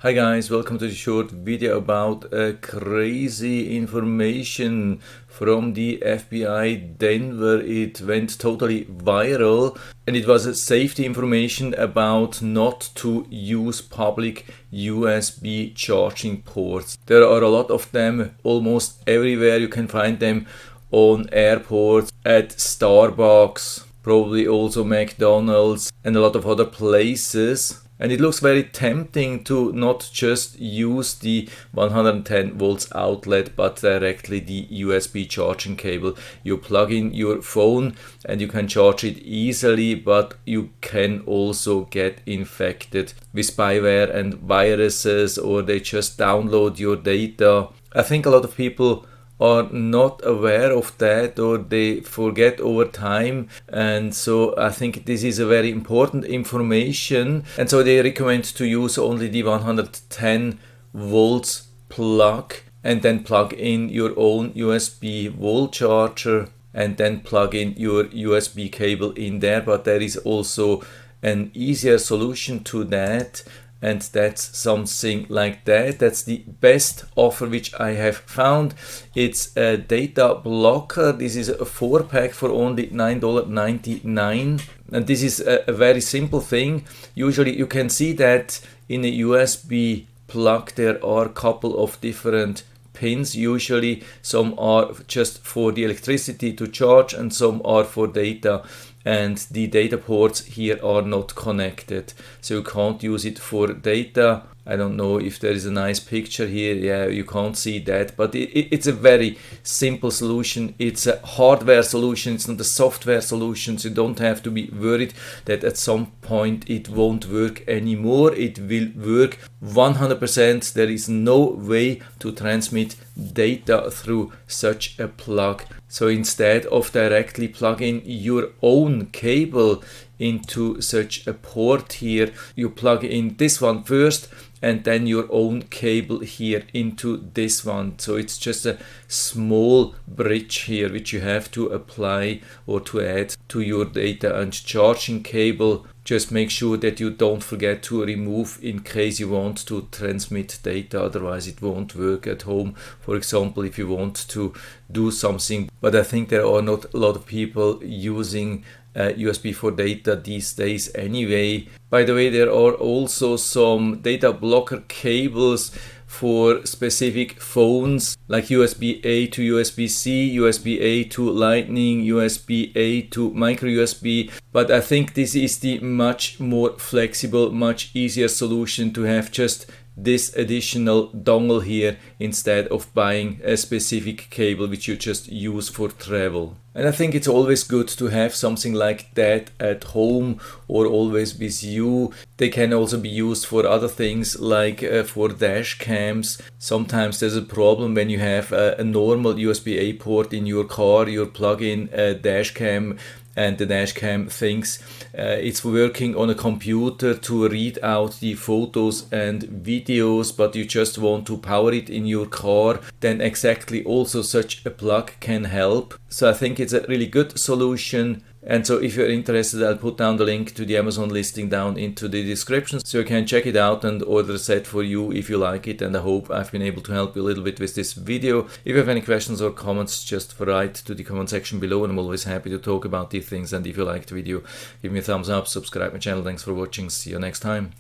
Hi guys, welcome to the short video about crazy information from the FBI Denver. It went totally viral and it was a safety information about not to use public USB charging ports. There are a lot of them almost everywhere. You can find them on airports, at Starbucks, probably also McDonald's and a lot of other places. And it looks very tempting to not just use the 110 volts outlet, but directly the USB charging cable. You plug in your phone and you can charge it easily, but you can also get infected with spyware and viruses, or they just download your data. I think a lot of people are not aware of that, or they forget over time, and so I think this is a very important information, and so they recommend to use only the 110 volts plug and then plug in your own USB wall charger and then plug in your USB cable in there. But there is also an easier solution to that, and that's something like that. That's the best offer which I have found. It's a data blocker. This is a 4-pack for only $9.99, and this is a very simple thing. Usually you can see that in a USB plug there are a couple of different pins. Usually some are just for the electricity to charge and some are for data, and the data ports here are not connected, so you can't use it for data. I don't know if there is a nice picture here. Yeah, you can't see that, but it's a very simple solution. It's a hardware solution, it's not a software solution, so you don't have to be worried that at some point it won't work anymore. It will work 100%. There is no way to transmit data through such a plug. So instead of directly plugging your own cable into such a port here, you plug in this one first and then your own cable here into this one. So it's just a small bridge here which you have to apply or to add to your data and charging cable. Just make sure that you don't forget to remove in case you want to transmit data, otherwise it won't work at home, for example, if you want to do something. But I think there are not a lot of people using USB for data these days anyway. By the way, there are also some data blocker cables for specific phones, like USB-A to USB-C, USB-A to Lightning, USB-A to micro USB. But I think this is the much more flexible, much easier solution to have just this additional dongle here instead of buying a specific cable which you just use for travel. And I think it's always good to have something like that at home or always with you. They can also be used for other things, like for dash cams. Sometimes there's a problem when you have a normal USB-A port in your car, you plug in a dash cam and the dash cam thinks it's working on a computer to read out the photos and videos, but you just want to power it in your car. Then exactly also such a plug can help. So I think it's a really good solution. And so if you're interested, I'll put down the link to the Amazon listing down into the description, so you can check it out and order a set for you if you like it. And I hope I've been able to help you a little bit with this video. If you have any questions or comments, just write to the comment section below, and I'm always happy to talk about these things. And if you liked the video, give me a thumbs up, subscribe my channel. Thanks for watching. See you next time.